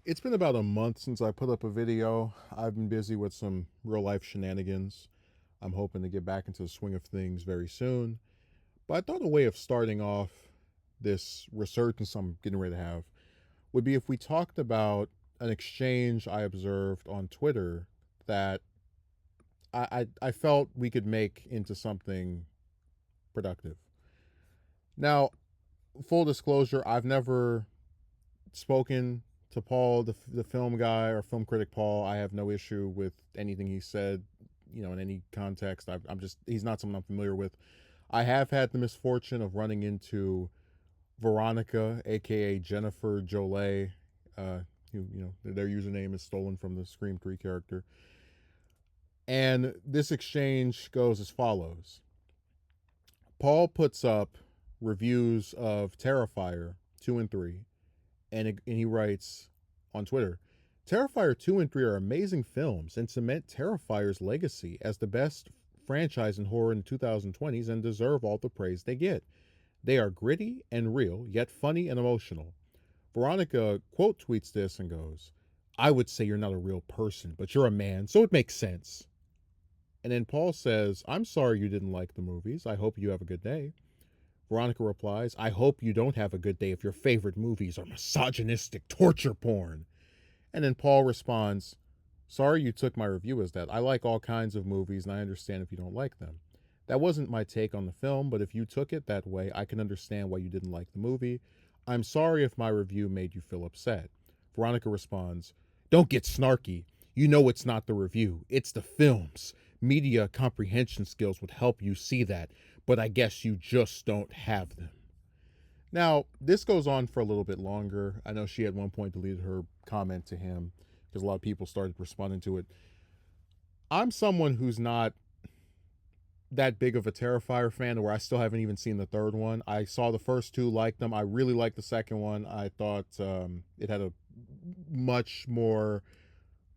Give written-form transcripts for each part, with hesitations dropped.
It's been about a month since I put up a video. I've been busy with some real life shenanigans. I'm hoping to get back into the swing of things very soon. But I thought a way of starting off this resurgence I'm getting ready to have would be if we talked about an exchange I observed on Twitter that I felt we could make into something productive. Now, full disclosure, I've never spoken to Paul, the film guy or film critic Paul. I have no issue with anything he said, in any context. I'm just he's not someone I'm familiar with. I have had the misfortune of running into Veronica, aka Jennifer Jolet. Their username is stolen from the Scream 3 character. And this exchange goes as follows. Paul puts up reviews of Terrifier 2 and 3, and he writes on Twitter, Terrifier 2 and 3 are amazing films and cement Terrifier's legacy as the best franchise in horror in the 2020s and deserve all the praise they get. They are gritty and real, yet funny and emotional. Veronica quote tweets this and goes, I would say you're not a real person, but you're a man, so it makes sense. And then Paul says, I'm sorry you didn't like the movies. I hope you have a good day. Veronica replies, I hope you don't have a good day if your favorite movies are misogynistic torture porn. And then Paul responds, sorry you took my review as that. I like all kinds of movies and I understand if you don't like them. That wasn't my take on the film, but if you took it that way, I can understand why you didn't like the movie. I'm sorry if my review made you feel upset. Veronica responds, don't get snarky. You know it's not the review, it's the films. Media comprehension skills would help you see that, but I guess you just don't have them. Now, this goes on for a little bit longer. I know she at one point deleted her comment to him because a lot of people started responding to it. I'm someone who's not that big of a Terrifier fan where I still haven't even seen the third one. I saw the first two, liked them. I really liked the second one. I thought it had a much more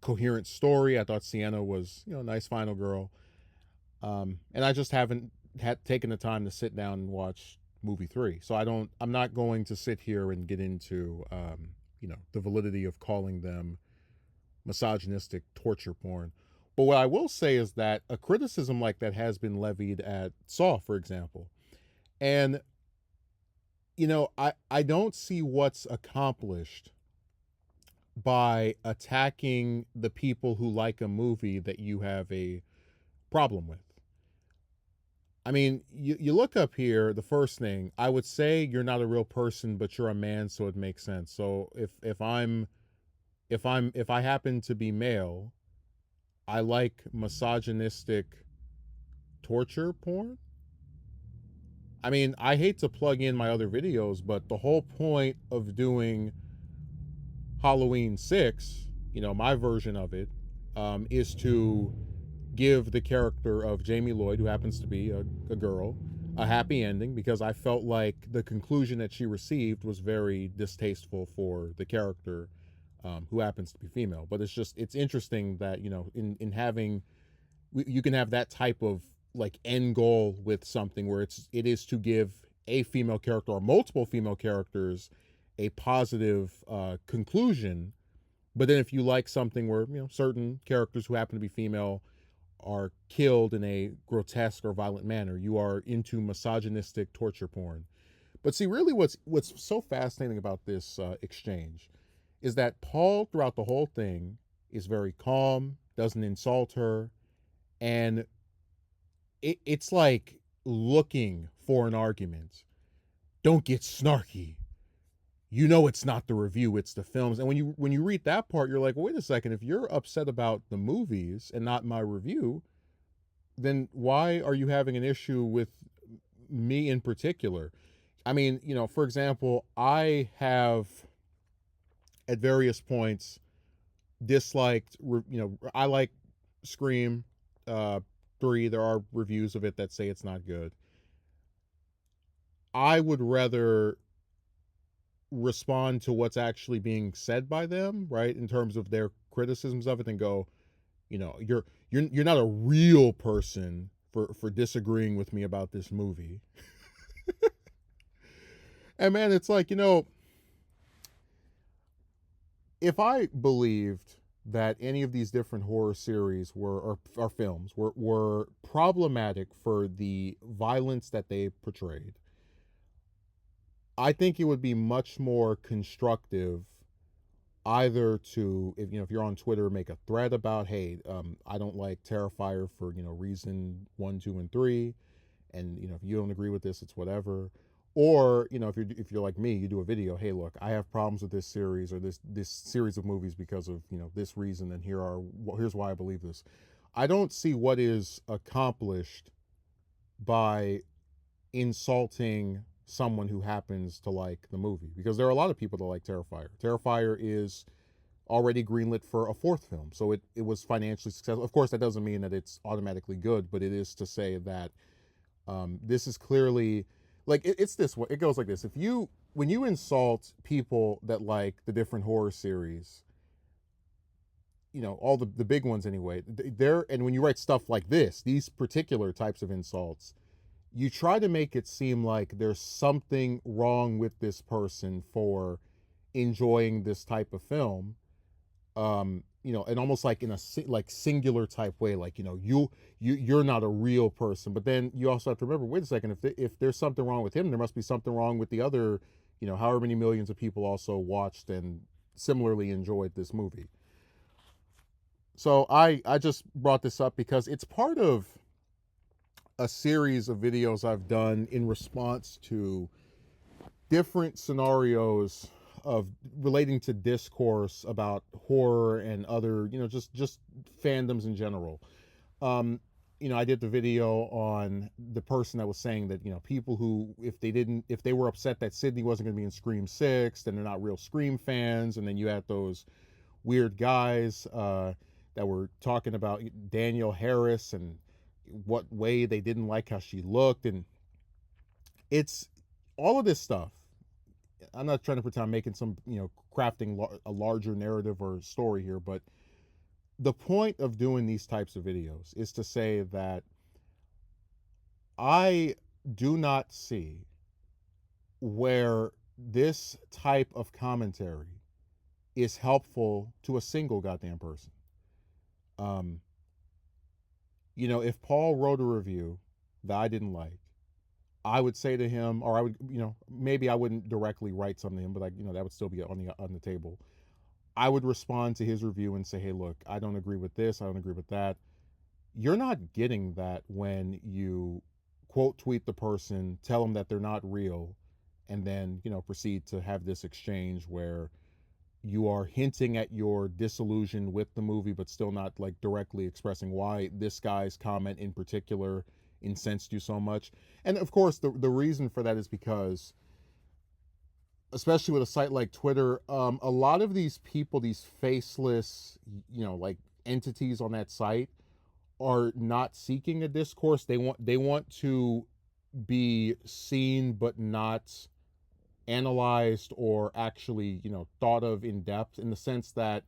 coherent story. I thought Sienna was, a nice final girl. And I just haven't had taken the time to sit down and watch movie 3. So I'm not going to sit here and get into, the validity of calling them misogynistic torture porn. But what I will say is that a criticism like that has been levied at Saw, for example. And, I don't see what's accomplished by attacking the people who like a movie that you have a problem with. I mean, you look up here, the first thing, I would say you're not a real person, but you're a man, so it makes sense. So if I happen to be male, I like misogynistic torture porn. I mean, I hate to plug in my other videos, but the whole point of doing Halloween 6, my version of it, is to give the character of Jamie Lloyd, who happens to be a girl, a happy ending because I felt like the conclusion that she received was very distasteful for the character, who happens to be female. But it's interesting that, in having, you can have that type of like end goal with something where it is to give a female character or multiple female characters a positive conclusion. But then if you like something where, certain characters who happen to be female are killed in a grotesque or violent manner, you are into misogynistic torture porn. But see, really what's so fascinating about this exchange is that Paul, throughout the whole thing, is very calm, doesn't insult her, and it's like looking for an argument. Don't get snarky. You know it's not the review, it's the films. And when you read that part, you're like, well, wait a second. If you're upset about the movies and not my review, then why are you having an issue with me in particular? I mean, for example, I have at various points disliked, I like Scream 3. There are reviews of it that say it's not good. I would rather respond to what's actually being said by them, right, in terms of their criticisms of it, and go, you're not a real person for disagreeing with me about this movie. And man, it's like, if I believed that any of these different horror series or films were problematic for the violence that they portrayed, I think it would be much more constructive either to, if you're on Twitter, make a thread about, hey, I don't like Terrifier for reason 1, 2, and 3, and if you don't agree with this, it's whatever. Or if you're like me, you do a video, hey, look, I have problems with this series or this series of movies because of this reason, and here's why I believe this. I don't see what is accomplished by insulting someone who happens to like the movie, because there are a lot of people that like Terrifier. Terrifier is already greenlit for a fourth film, so it was financially successful. Of course, that doesn't mean that it's automatically good, but it is to say that this is clearly like it's this way. It goes like this: if you when you insult people that like the different horror series, all the big ones anyway, they're and when you write stuff like this, these particular types of insults, you try to make it seem like there's something wrong with this person for enjoying this type of film, and almost like in a like singular type way, like you're not a real person. But then you also have to remember, wait a second, if there's something wrong with him, there must be something wrong with the other, however many millions of people also watched and similarly enjoyed this movie. So I just brought this up because it's part of a series of videos I've done in response to different scenarios of relating to discourse about horror and other, just fandoms in general. I did the video on the person that was saying that, people who, if they were upset that Sydney wasn't going to be in Scream 6, then they're not real Scream fans. And then you had those weird guys that were talking about Danielle Harris and what way they didn't like how she looked. And it's all of this stuff. I'm not trying to pretend I'm making some, crafting a larger narrative or story here, but the point of doing these types of videos is to say that I do not see where this type of commentary is helpful to a single goddamn person. If Paul wrote a review that I didn't like, I would say to him, or I would, maybe I wouldn't directly write something to him, but that would still be on the table. I would respond to his review and say, hey, look, I don't agree with this. I don't agree with that. You're not getting that when you quote tweet the person, tell them that they're not real, and then, proceed to have this exchange where you are hinting at your disillusion with the movie, but still not like directly expressing why this guy's comment in particular incensed you so much. And of course, the reason for that is because, especially with a site like Twitter, a lot of these people, these faceless, like entities on that site, are not seeking a discourse. They want to be seen, but not analyzed or actually, thought of in depth, in the sense that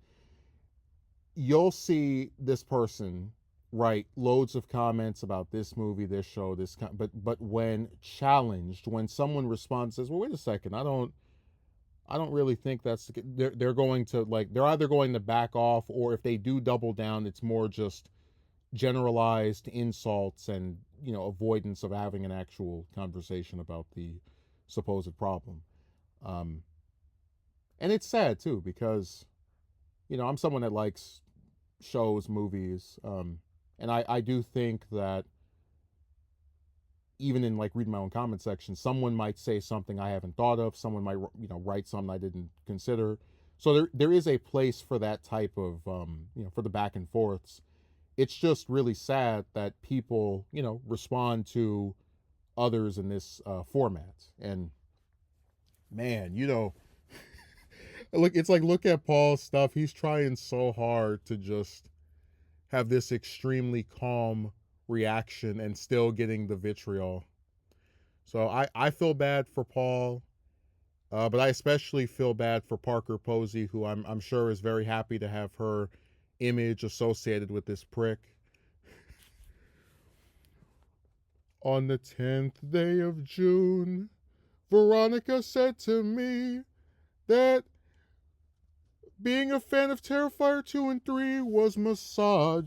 you'll see this person write loads of comments about this movie, this show, but when challenged, when someone responds, says, well, wait a second, I don't really think that's they're going to, like, they're either going to back off, or if they do double down, it's more just generalized insults and avoidance of having an actual conversation about the supposed problem. And it's sad too, because I'm someone that likes shows, movies, and I do think that even in like reading my own comment section, someone might say something I haven't thought of. Someone might write something I didn't consider. So there is a place for that type of for the back and forths. It's just really sad that people respond to others in this format. And man, look at Paul's stuff. He's trying so hard to just have this extremely calm reaction and still getting the vitriol. So I feel bad for Paul, but I especially feel bad for Parker Posey, who I'm sure is very happy to have her image associated with this prick. On the 10th day of June, Veronica said to me that Being a fan of Terrifier 2 and 3 was misogyny.